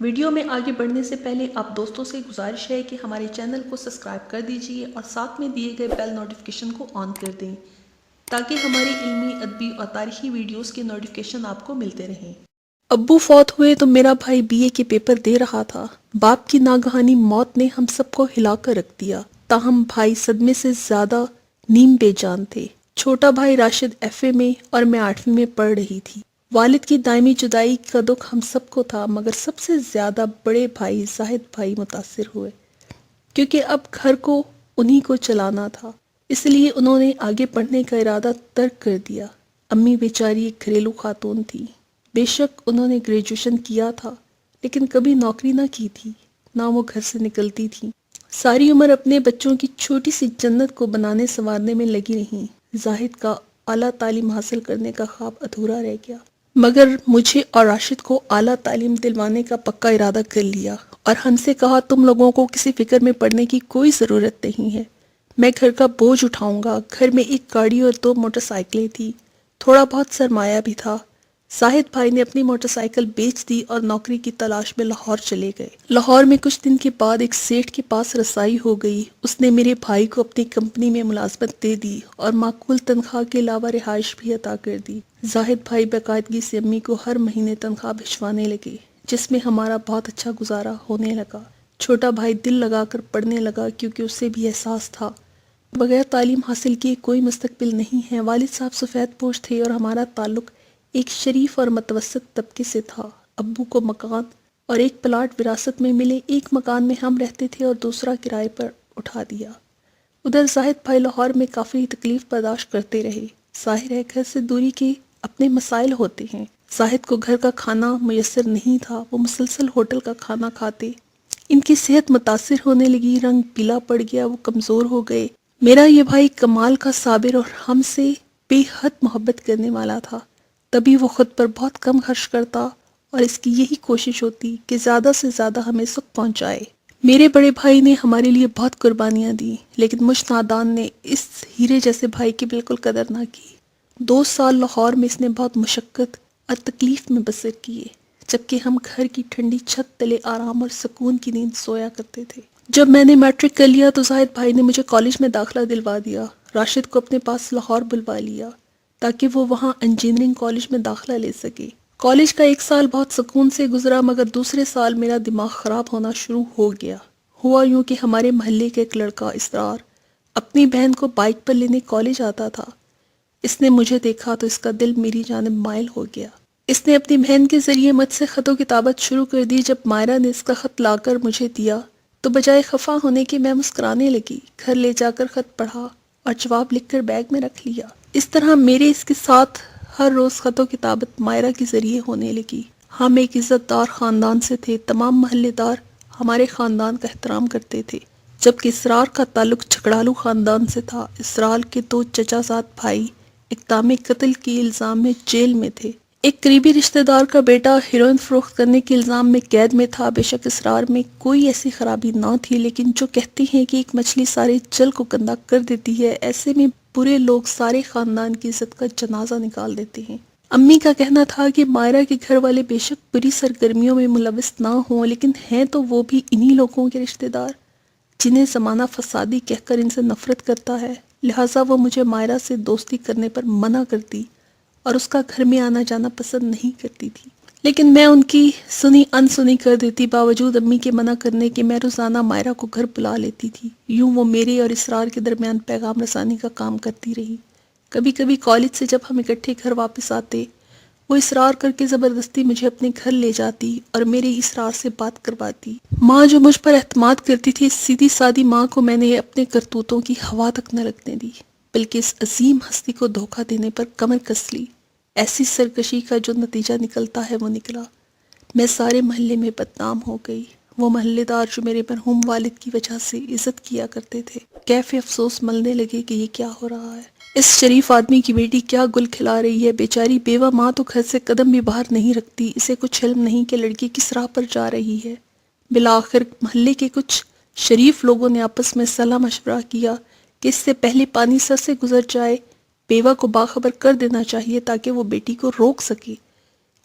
Video میں آگے بڑھنے سے پہلے آپ دوستوں سے گزارش ہے کہ ہمارے چینل کو سبسکرائب کر دیجئے اور ساتھ میں دیے گئے بیل نوٹیفیکیشن کو آن کر دیں تاکہ ہماری علمی، ادبی اور تاریخی ویڈیوز کے نوٹیفیکیشن آپ کو ملتے رہیں۔ ابو فوت ہوئے تو میرا بھائی BA کے پیپر دے رہا تھا۔ باپ کی ناگہانی موت نے ہم سب کو ہلا کر رکھ دیا، تاہم بھائی صدمے سے زیادہ نیم بے جان تھے۔ چھوٹا بھائی راشد FA میں اور میں 8ویں میں پڑھ رہی تھی۔ والد کی دائمی جدائی کا دکھ ہم سب کو تھا، مگر سب سے زیادہ بڑے بھائی زاہد بھائی متاثر ہوئے، کیونکہ اب گھر کو انہی کو چلانا تھا، اس لیے انہوں نے آگے پڑھنے کا ارادہ ترک کر دیا۔ امی بیچاری ایک گھریلو خاتون تھی۔ بے شک انہوں نے گریجویشن کیا تھا، لیکن کبھی نوکری نہ کی تھی، نہ وہ گھر سے نکلتی تھی۔ ساری عمر اپنے بچوں کی چھوٹی سی جنت کو بنانے سنوارنے میں لگی رہیں۔ زاہد کا اعلیٰ تعلیم حاصل کرنے کا خواب ادھورا رہ گیا، مگر مجھے اور راشد کو اعلیٰ تعلیم دلوانے کا پکا ارادہ کر لیا اور ہم سے کہا تم لوگوں کو کسی فکر میں پڑنے کی کوئی ضرورت نہیں ہے، میں گھر کا بوجھ اٹھاؤں گا۔ گھر میں ایک گاڑی اور 2 موٹر سائیکلیں تھی، تھوڑا بہت سرمایہ بھی تھا۔ زاہد بھائی نے اپنی موٹر سائیکل بیچ دی اور نوکری کی تلاش میں لاہور چلے گئے۔ لاہور میں کچھ دن کے بعد ایک سیٹھ کے پاس رسائی ہو گئی، اس نے میرے بھائی کو اپنی کمپنی میں ملازمت دے دی اور معقول تنخواہ کے علاوہ رہائش بھی عطا کر دی۔ زاہد بھائی باقاعدگی سے امی کو ہر مہینے تنخواہ بھجوانے لگے، جس میں ہمارا بہت اچھا گزارا ہونے لگا۔ چھوٹا بھائی دل لگا کر پڑھنے لگا، کیونکہ اسے بھی احساس تھا بغیر تعلیم حاصل کیے کوئی مستقبل نہیں ہے۔ والد صاحب سفید پوش تھے اور ہمارا تعلق ایک شریف اور متوسط طبقے سے تھا۔ ابو کو مکان اور ایک پلاٹ وراثت میں ملے، ایک مکان میں ہم رہتے تھے اور دوسرا کرائے پر اٹھا دیا۔ ادھر زاہد بھائی لاہور میں کافی تکلیف برداشت کرتے رہے۔ ظاہر ہے گھر سے دوری کے اپنے مسائل ہوتے ہیں۔ زاہد کو گھر کا کھانا میسر نہیں تھا، وہ مسلسل ہوٹل کا کھانا کھاتے۔ ان کی صحت متاثر ہونے لگی، رنگ پیلا پڑ گیا، وہ کمزور ہو گئے۔ میرا یہ بھائی کمال کا صابر اور ہم سے بے حد محبت کرنے والا تھا، تبھی وہ خود پر بہت کم خرچ کرتا اور اس کی یہی کوشش ہوتی کہ زیادہ سے زیادہ ہمیں سکھ پہنچائے۔ میرے بڑے بھائی نے ہمارے لیے بہت قربانیاں دی، لیکن مجھ نادان نے اس ہیرے جیسے بھائی کی بالکل قدر نہ کی۔ 2 سال لاہور میں اس نے بہت مشقت اور تکلیف میں بسر کیے، جبکہ ہم گھر کی ٹھنڈی چھت تلے آرام اور سکون کی نیند سویا کرتے تھے۔ جب میں نے میٹرک کر لیا تو زاہد بھائی نے مجھے کالج میں داخلہ دلوا دیا۔ راشد کو اپنے پاس لاہور بلوا لیا تاکہ وہ وہاں انجینئرنگ کالج میں داخلہ لے سکے۔ کالج کا 1 سال بہت سکون سے گزرا، مگر دوسرے سال میرا دماغ خراب ہونا شروع ہو گیا۔ ہوا یوں کہ ہمارے محلے کا ایک لڑکا اسرار اپنی بہن کو بائک پر لینے کالج آتا تھا۔ اس نے مجھے دیکھا تو اس کا دل میری جانب مائل ہو گیا۔ اس نے اپنی بہن کے ذریعے مجھ سے خط و کتابت شروع کر دی۔ جب مائرہ نے اس کا خط لا کر مجھے دیا تو بجائے خفا ہونے کے میں مسکرانے لگی۔ گھر لے جا کر خط پڑھا اور جواب لکھ کر بیگ میں رکھ لیا۔ اس طرح میرے اس کے ساتھ ہر روز خط و کتابت مائرہ کے ذریعے ہونے لگی۔ ہم ایک عزت دار خاندان سے تھے، تمام محلے دار ہمارے خاندان کا احترام کرتے تھے، جبکہ اسرار کا تعلق جھگڑالو خاندان سے تھا۔ اسرار کے 2 چچا زاد بھائی اقدام قتل کے الزام میں جیل میں تھے۔ ایک قریبی رشتہ دار کا بیٹا ہیروئن فروخت کرنے کے الزام میں قید میں تھا۔ بے شک اسرار میں کوئی ایسی خرابی نہ تھی، لیکن جو کہتی ہیں کہ ایک مچھلی سارے جل کو گندا کر دیتی ہے، ایسے میں برے لوگ سارے خاندان کی عزت کا جنازہ نکال دیتے ہیں۔ امی کا کہنا تھا کہ مائرہ کے گھر والے بے شک بری سرگرمیوں میں ملوث نہ ہوں، لیکن ہیں تو وہ بھی انہی لوگوں کے رشتہ دار جنہیں زمانہ فسادی کہہ کر ان سے نفرت کرتا ہے، لہٰذا وہ مجھے مائرہ سے دوستی کرنے پر منع کرتی اور اس کا گھر میں آنا جانا پسند نہیں کرتی تھی، لیکن میں ان کی سنی انسنی کر دیتی۔ باوجود امی کے منع کرنے کے میں روزانہ مائرہ کو گھر بلا لیتی تھی۔ یوں وہ میرے اور اسرار کے درمیان پیغام رسانی کا کام کرتی رہی۔ کبھی کبھی کالج سے جب ہم اکٹھے گھر واپس آتے، وہ اصرار کر کے زبردستی مجھے اپنے گھر لے جاتی اور میرے اسرار سے بات کرواتی۔ ماں جو مجھ پر اعتماد کرتی تھی، سیدھی سادی ماں کو میں نے اپنے کرتوتوں کی ہوا تک نہ لگنے دی، بلکہ اس عظیم ہستی کو دھوکہ دینے پر کمر کس لی۔ ایسی سرکشی کا جو نتیجہ نکلتا ہے وہ نکلا۔ میں سارے محلے میں بدنام ہو گئی۔ وہ محلے دار جو میرے مرحوم والد کی وجہ سے عزت کیا کرتے تھے، کیف افسوس ملنے لگے کہ یہ کیا ہو رہا ہے، اس شریف آدمی کی بیٹی کیا گل کھلا رہی ہے۔ بیچاری بیوہ ماں تو گھر سے قدم بھی باہر نہیں رکھتی، اسے کچھ علم نہیں کہ لڑکی کس راہ پر جا رہی ہے۔ بالآخر محلے کے کچھ شریف لوگوں نے آپس میں صلاح مشورہ کیا کہ اس سے پہلے پانی سر سے گزر جائے بیوہ کو باخبر کر دینا چاہیے تاکہ وہ بیٹی کو روک سکے،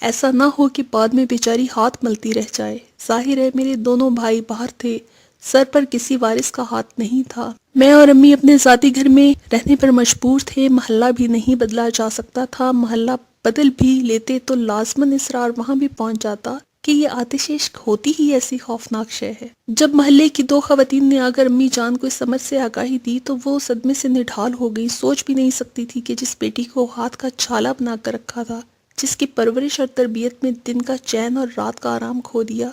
ایسا نہ ہو کہ بعد میں بیچاری ہاتھ ملتی رہ جائے۔ ظاہر ہے میرے دونوں بھائی باہر تھے، سر پر کسی وارث کا ہاتھ نہیں تھا۔ میں اور امی اپنے ذاتی گھر میں رہنے پر مجبور تھے، محلہ بھی نہیں بدلا جا سکتا تھا۔ محلہ بدل بھی لیتے تو لازماً اسرار وہاں بھی پہنچ جاتا کہ یہ آتش عشق ہوتی ہی ایسی خوفناک شے ہے۔ جب محلے کی دو خواتین نے آ کر امی جان کو اس امر سے آگاہی دی تو وہ صدمے سے نڈھال ہو گئی۔ سوچ بھی نہیں سکتی تھی کہ جس بیٹی کو ہاتھ کا چھالا بنا کر رکھا تھا، جس کی پرورش اور تربیت میں دن کا چین اور رات کا آرام کھو دیا،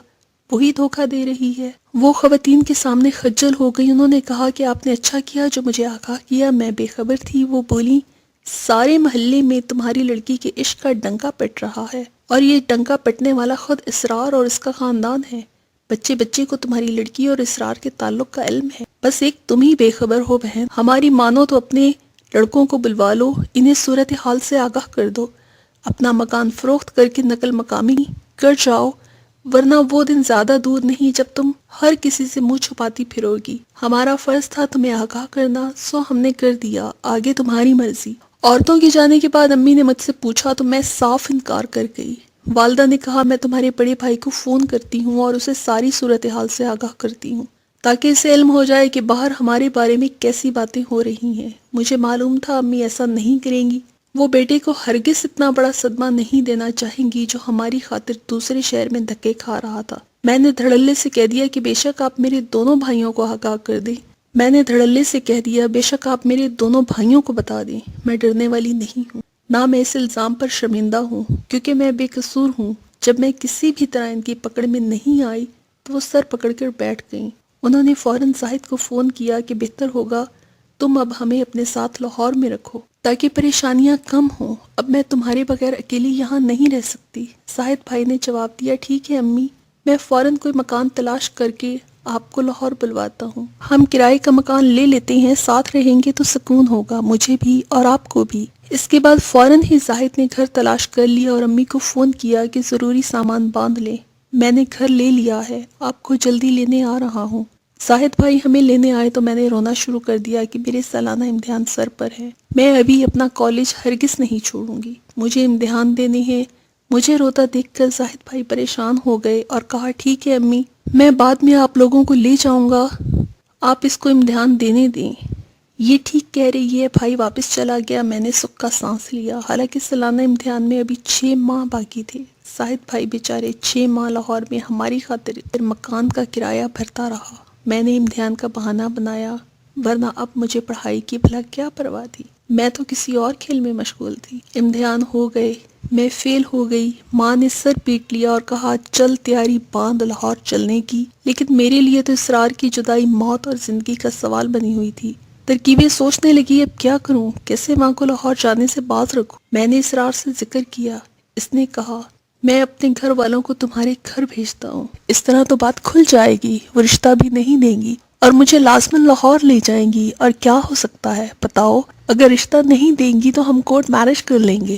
وہی دھوکہ دے رہی ہے۔ وہ خواتین کے سامنے خجل ہو گئی۔ انہوں نے کہا کہ آپ نے اچھا کیا جو مجھے آگاہ کیا، میں بے خبر تھی۔ وہ بولی، سارے محلے میں تمہاری لڑکی کے عشق کا ڈنکا پٹ رہا ہے، اور یہ ڈنکا پٹنے والا خود اسرار اور اس کا خاندان ہے۔ بچے بچے کو تمہاری لڑکی اور اسرار کے تعلق کا علم ہے، بس ایک تم ہی بے خبر ہو بہن۔ ہماری مانو تو اپنے لڑکوں کو بلوا لو، انہیں صورتحال سے آگاہ کر دو، اپنا مکان فروخت کر کے نقل مقامی کر جاؤ، ورنہ وہ دن زیادہ دور نہیں جب تم ہر کسی سے منہ چھپاتی پھرو گی۔ ہمارا فرض تھا تمہیں آگاہ کرنا، سو ہم نے کر دیا، آگے تمہاری مرضی۔ عورتوں کے جانے کے بعد امی نے مجھ سے پوچھا تو میں صاف انکار کر گئی۔ والدہ نے کہا میں تمہارے بڑے بھائی کو فون کرتی ہوں اور اسے ساری صورتحال سے آگاہ کرتی ہوں، تاکہ اسے علم ہو جائے کہ باہر ہمارے بارے میں کیسی باتیں ہو رہی ہیں۔ مجھے معلوم تھا امی ایسا نہیں کریں گی، وہ بیٹے کو ہرگز اتنا بڑا صدمہ نہیں دینا چاہیں گی جو ہماری خاطر دوسرے شہر میں دھکے کھا رہا تھا۔ میں نے دھڑلے سے کہہ دیا کہ بے شک آپ میرے دونوں بھائیوں کو آگاہ کر دیں۔ بے شک آپ میرے دونوں بھائیوں کو بتا دیں، میں ڈرنے والی نہیں ہوں، نہ میں اس الزام پر شرمندہ ہوں، کیونکہ میں بے قصور ہوں۔ جب میں کسی بھی طرح ان کی پکڑ میں نہیں آئی تو وہ سر پکڑ کر بیٹھ گئیں۔ انہوں نے فوراً زاہد کو فون کیا کہ بہتر ہوگا تم اب ہمیں اپنے ساتھ لاہور میں رکھو تاکہ پریشانیاں کم ہوں، اب میں تمہارے بغیر اکیلی یہاں نہیں رہ سکتی۔ زاہد بھائی نے جواب دیا، ٹھیک ہے امی، میں فوراً کوئی مکان تلاش کر کے آپ کو لاہور بلواتا ہوں، ہم کرائے کا مکان لے لیتے ہیں، ساتھ رہیں گے تو سکون ہوگا مجھے بھی اور آپ کو بھی۔ اس کے بعد فوراً ہی زاہد نے گھر تلاش کر لیا اور امی کو فون کیا کہ ضروری سامان باندھ لیں، میں نے گھر لے لیا ہے، آپ کو جلدی لینے آ رہا ہوں۔ زاہد بھائی ہمیں لینے آئے تو میں نے رونا شروع کر دیا کہ میرے سالانہ امتحان سر پر ہے، میں ابھی اپنا کالج ہرگز نہیں چھوڑوں گی، مجھے امتحان دینے ہیں۔ مجھے روتا دیکھ کر زاہد بھائی پریشان ہو گئے اور کہا، ٹھیک ہے امی، میں بعد میں آپ لوگوں کو لے جاؤں گا، آپ اس کو امتحان دینے دیں۔ یہ ٹھیک کہہ رہی ہے۔ بھائی واپس چلا گیا، میں نے سکھ کا سانس لیا، حالانکہ سالانہ امتحان میں ابھی 6 ماہ باقی تھے۔ زاہد بھائی بیچارے 6 ماہ لاہور میں ہماری خاطر مکان کا کرایہ بھرتا رہا۔ میں نے امتحان کا بہانہ بنایا، ورنہ اب مجھے پڑھائی کی بھلا کیا پرواہ تھی، میں تو کسی اور کھیل میں مشغول تھی۔ امتحان ہو گئے، میں فیل ہو گئی۔ ماں نے سر پیٹ لیا اور کہا، چل تیاری باندھ لاہور چلنے کی، لیکن میرے لیے تو اسرار کی جدائی موت اور زندگی کا سوال بنی ہوئی تھی۔ ترکیبیں سوچنے لگی، اب کیا کروں، کیسے ماں کو لاہور جانے سے باز رکھوں۔ میں نے اسرار سے ذکر کیا، اس نے کہا، میں اپنے گھر والوں کو تمہارے گھر بھیجتا ہوں، اس طرح تو بات کھل جائے گی، وہ رشتہ بھی نہیں دیں گی اور مجھے لازماً لاہور لے جائیں گی، اور کیا ہو سکتا ہے بتاؤ، اگر رشتہ نہیں دیں گی تو ہم کورٹ میرج کر لیں گے۔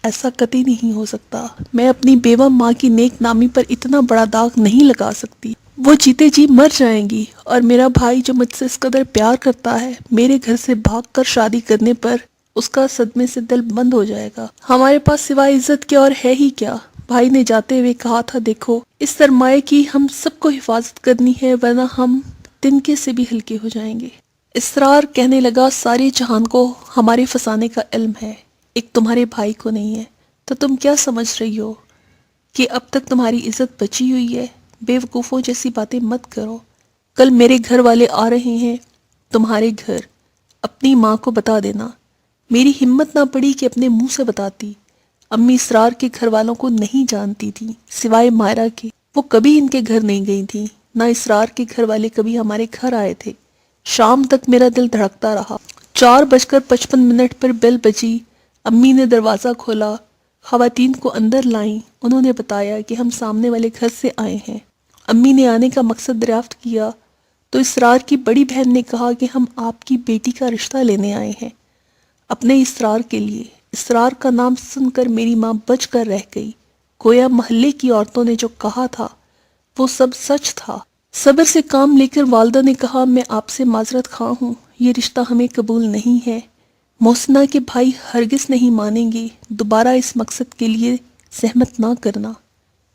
ایسا قطعی نہیں ہو سکتا، میں اپنی بیوہ ماں کی نیک نامی پر اتنا بڑا داغ نہیں لگا سکتی، وہ جیتے جی مر جائیں گی، اور میرا بھائی جو مجھ سے اس قدر پیار کرتا ہے، میرے گھر سے بھاگ کر شادی کرنے پر اس کا صدمے سے دل بند ہو جائے گا۔ ہمارے پاس سوائے عزت کے اور ہے ہی کیا؟ بھائی نے جاتے ہوئے کہا تھا، دیکھو اس سرمایہ کی ہم سب کو حفاظت کرنی ہے، ورنہ ہم تنکے سے بھی ہلکے ہو جائیں گے۔ اسرار کہنے لگا، سارے جہان کو ہمارے فسانے کا علم ہے، ایک تمہارے بھائی کو نہیں ہے، تو تم کیا سمجھ رہی ہو کہ اب تک تمہاری عزت بچی ہوئی ہے؟ بے وقوفوں جیسی باتیں مت کرو۔ کل میرے گھر والے آ رہے ہیں تمہارے گھر، اپنی ماں کو بتا دینا۔ میری ہمت نہ پڑی کہ اپنے منہ سے بتاتی۔ امی اسرار کے گھر والوں کو نہیں جانتی تھی سوائے مائرہ کے، وہ کبھی ان کے گھر نہیں گئی تھی، نہ اسرار کے گھر والے کبھی ہمارے گھر آئے تھے۔ شام تک میرا دل دھڑکتا رہا۔ 4:55 پر بیل بجی، امی نے دروازہ کھولا، خواتین کو اندر لائیں، انہوں نے بتایا کہ ہم سامنے والے گھر سے آئے ہیں۔ امی نے آنے کا مقصد دریافت کیا تو اسرار کی بڑی بہن نے کہا کہ ہم آپ کی بیٹی کا رشتہ لینے آئے ہیں، اپنے اسرار کے لیے۔ اسرار کا نام سن کر میری ماں بچ کر رہ گئی، گویا محلے کی عورتوں نے جو کہا تھا وہ سب سچ تھا۔ صبر سے کام لے کر والدہ نے کہا، میں آپ سے معذرت خواہ ہوں، یہ رشتہ ہمیں قبول نہیں ہے، محسنہ کے بھائی ہرگز نہیں مانیں گے، دوبارہ اس مقصد کے لیے زحمت نہ کرنا۔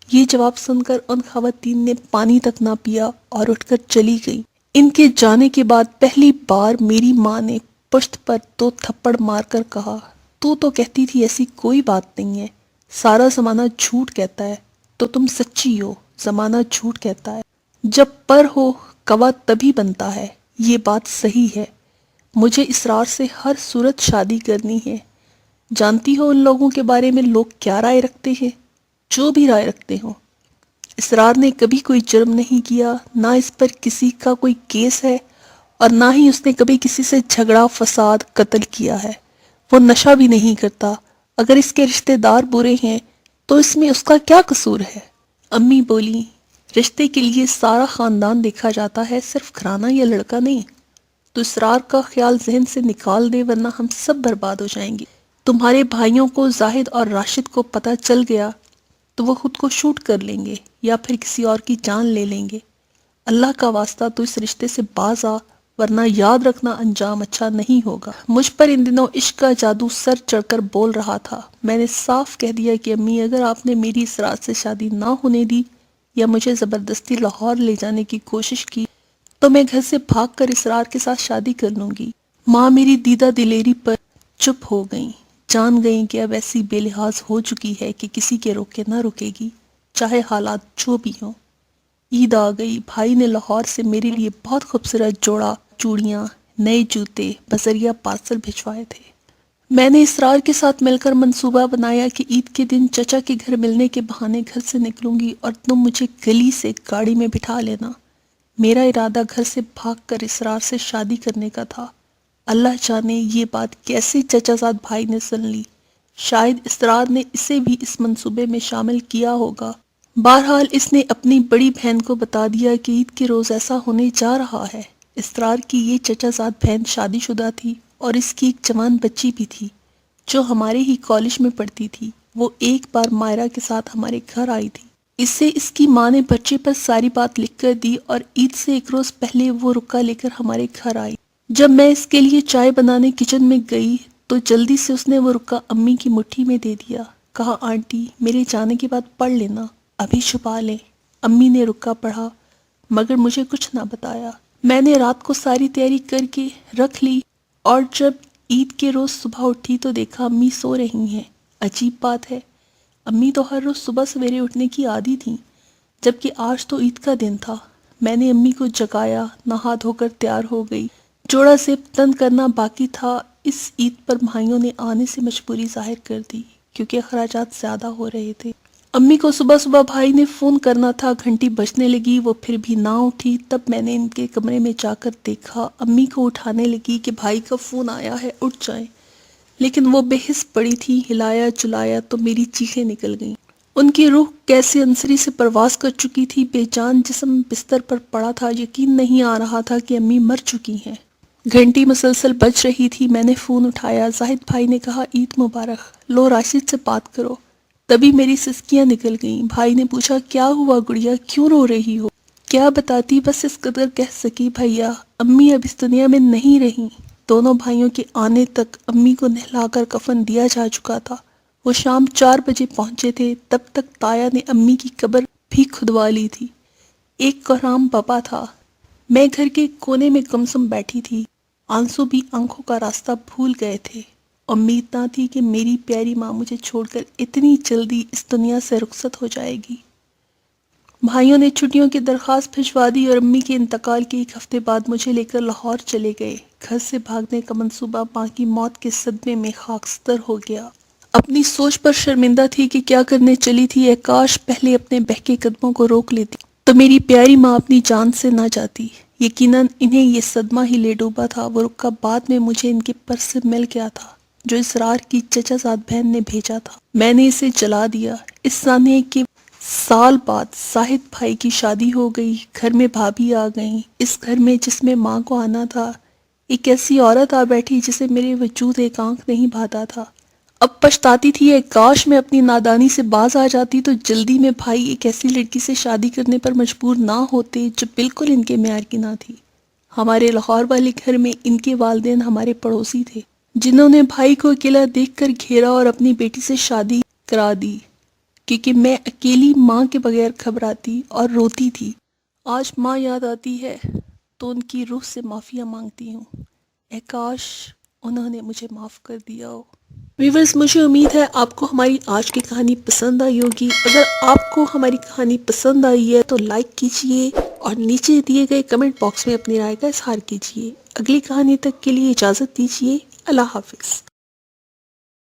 یہ جواب سن کر ان خواتین نے پانی تک نہ پیا اور اٹھ کر چلی گئی۔ ان کے جانے کے بعد پہلی بار میری ماں نے پشت پر 2 تھپڑ مار کر کہا، تو کہتی تھی ایسی کوئی بات نہیں ہے، سارا زمانہ جھوٹ کہتا ہے، تو تم سچی ہو، زمانہ جھوٹ کہتا ہے۔ جب پر ہو کوا تبھی بنتا ہے، یہ بات صحیح ہے۔ مجھے اسرار سے ہر صورت شادی کرنی ہے۔ جانتی ہو ان لوگوں کے بارے میں لوگ کیا رائے رکھتے ہیں؟ جو بھی رائے رکھتے ہوں۔ اسرار نے کبھی کوئی جرم نہیں کیا، نہ اس پر کسی کا کوئی کیس ہے، اور نہ ہی اس نے کبھی کسی سے جھگڑا، فساد، قتل کیا ہے۔ وہ نشہ بھی نہیں کرتا۔ اگر اس کے رشتہ دار برے ہیں تو اس میں اس کا کیا قصور ہے؟ امی بولی، رشتے کے لیے سارا خاندان دیکھا جاتا ہے، صرف گھرانہ یا لڑکا نہیں۔ تو اسرار کا خیال ذہن سے نکال دے، ورنہ ہم سب برباد ہو جائیں گے۔ تمہارے بھائیوں کو، زاہد اور راشد کو پتہ چل گیا تو وہ خود کو شوٹ کر لیں گے یا پھر کسی اور کی جان لے لیں گے۔ اللہ کا واسطہ تو اس رشتے سے باز آ، ورنہ یاد رکھنا انجام اچھا نہیں ہوگا۔ مجھ پر ان دنوں عشق کا جادو سر چڑھ کر بول رہا تھا۔ میں نے صاف کہہ دیا کہ امی، اگر آپ نے میری اسرار سے شادی نہ ہونے دی یا مجھے زبردستی لاہور لے جانے کی کوشش کی تو میں گھر سے بھاگ کر اسرار کے ساتھ شادی کر لوں گی۔ ماں میری دیدہ دلیری پر چپ ہو گئیں، جان گئیں کہ اب ایسی بے لحاظ ہو چکی ہے کہ کسی کے روکے نہ رکے گی، چاہے حالات جو بھی ہوں۔ عید آ گئی۔ بھائی نے لاہور سے میرے لیے بہت خوبصورت جوڑا چوڑیاں، نئے جوتے بذریعہ پارسل بھجوائے تھے۔ میں نے اسرار کے ساتھ مل کر منصوبہ بنایا کہ عید کے دن چچا کے گھر ملنے کے بہانے گھر سے نکلوں گی اور تم مجھے گلی سے گاڑی میں بٹھا لینا۔ میرا ارادہ گھر سے بھاگ کر اسرار سے شادی کرنے کا تھا۔ اللہ جانے یہ بات کیسے چچا زاد بھائی نے سن لی۔ شاید اسرار نے اسے بھی اس منصوبے میں شامل کیا ہوگا۔ بہرحال اس نے اپنی بڑی بہن کو بتا دیا کہ عید کے روز ایسا ہونے جا رہا ہے۔ اسرار کی یہ چچا زاد بہن شادی شدہ تھی اور اس کی ایک جوان بچی بھی تھی جو ہمارے ہی کالج میں پڑھتی تھی۔ وہ ایک بار مائرہ کے ساتھ ہمارے گھر آئی تھی۔ اسے اس کی ماں نے بچے پر ساری بات لکھ کر دی اور عید سے ایک روز پہلے وہ رکا لے کر ہمارے گھر آئی۔ جب میں اس کے لیے چائے بنانے کچن میں گئی تو جلدی سے اس نے وہ رکا امی کی مٹھی میں دے دیا۔ کہا، آنٹی میرے جانے کے بعد پڑھ لینا، ابھی چھپا لیں۔ امی نے رکا پڑھا مگر مجھے کچھ نہ بتایا۔ میں نے رات کو ساری تیاری کر کے رکھ لی اور جب عید کے روز صبح اٹھی تو دیکھا امی سو رہی ہیں۔ عجیب بات ہے، امی تو ہر روز صبح سویرے اٹھنے کی عادی تھیں، جبکہ آج تو عید کا دن تھا۔ میں نے امی کو جگایا، نہا دھو کر تیار ہو گئی۔ جوڑا زیب تن کرنا باقی تھا۔ اس عید پر بھائیوں نے آنے سے مجبوری ظاہر کر دی کیونکہ اخراجات زیادہ ہو رہے تھے۔ امی کو صبح صبح بھائی نے فون کرنا تھا، گھنٹی بجنے لگی، وہ پھر بھی نہ اٹھی۔ تب میں نے ان کے کمرے میں جا کر دیکھا، امی کو اٹھانے لگی کہ بھائی کا فون آیا ہے، اٹھ جائیں، لیکن وہ بے حس پڑی تھی۔ ہلایا جلایا تو میری چیخیں نکل گئیں۔ ان کی روح کیسے انصری سے پرواز کر چکی تھی، بے جان جسم بستر پر پڑا تھا۔ یقین نہیں آ رہا تھا کہ امی مر چکی ہیں۔ گھنٹی مسلسل بج رہی تھی۔ میں نے فون اٹھایا۔ زاہد بھائی نے کہا، عید مبارک، لو راشد سے بات کرو۔ تبھی میری سسکیاں نکل گئیں۔ بھائی نے پوچھا، کیا ہوا گڑیا، کیوں رو رہی ہو؟ کیا بتاتی، بس اس قدر کہہ سکی، بھیا امی اب اس دنیا میں نہیں رہیں۔ دونوں بھائیوں کے آنے تک امی کو نہلا کر کفن دیا جا چکا تھا۔ وہ شام 4 بجے پہنچے تھے۔ تب تک تایا نے امی کی قبر بھی کھدوا لی تھی۔ ایک کوہرام بپا تھا۔ میں گھر کے کونے میں گمسم بیٹھی تھی۔ آنسو بھی آنکھوں کا راستہ بھول گئے تھے۔ امید نہ تھی کہ میری پیاری ماں مجھے چھوڑ کر اتنی جلدی اس دنیا سے رخصت ہو جائے گی۔ بھائیوں نے چھٹیوں کی درخواست بھجوا دی اور امی کے انتقال کے 1 ہفتے بعد مجھے لے کر لاہور چلے گئے۔ گھر سے بھاگنے کا منصوبہ ماں کی موت کے صدمے میں خاکستر ہو گیا۔ اپنی سوچ پر شرمندہ تھی کہ کیا کرنے چلی تھی۔ اے کاش پہلے اپنے بہکے قدموں کو روک لیتی تو میری پیاری ماں اپنی جان سے نہ جاتی۔ یقیناً انہیں یہ صدمہ ہی لے ڈوبا تھا۔ وہ رکا بعد میں مجھے ان کے پر سے مل گیا تھا جو اسرار کی چچا زاد بہن نے بھیجا تھا۔ میں نے اسے جلا دیا۔ اس سانے کے سال بعد زاہد بھائی کی شادی ہو گئی۔ گھر میں بھابھی آ گئیں۔ اس گھر میں جس میں ماں کو آنا تھا، ایک ایسی عورت آ بیٹھی جسے میرے وجود ایک آنکھ نہیں بھاتا تھا۔ اب پچھتاتی تھی، اے کاش میں اپنی نادانی سے باز آ جاتی تو جلدی میں بھائی ایک ایسی لڑکی سے شادی کرنے پر مجبور نہ ہوتے جو بالکل ان کے معیار کی نہ تھی۔ ہمارے لاہور والے گھر میں ان کے والدین ہمارے پڑوسی تھے جنہوں نے بھائی کو اکیلا دیکھ کر گھیرا اور اپنی بیٹی سے شادی کرا دی۔ کیونکہ میں اکیلی ماں کے بغیر گھبراتی اور روتی تھی۔ آج ماں یاد آتی ہے تو ان کی روح سے معافیاں مانگتی ہوں۔ اے کاش انہوں نے مجھے معاف کر دیا ہو۔ ویورز، مجھے امید ہے آپ کو ہماری آج کی کہانی پسند آئی ہوگی۔ اگر آپ کو ہماری کہانی پسند آئی ہے تو لائک کیجئے اور نیچے دیے گئے کمنٹ باکس میں اپنی رائے کا اظہار کیجئے۔ اگلی کہانی تک کے لیے اجازت دیجئے۔ اللہ حافظ۔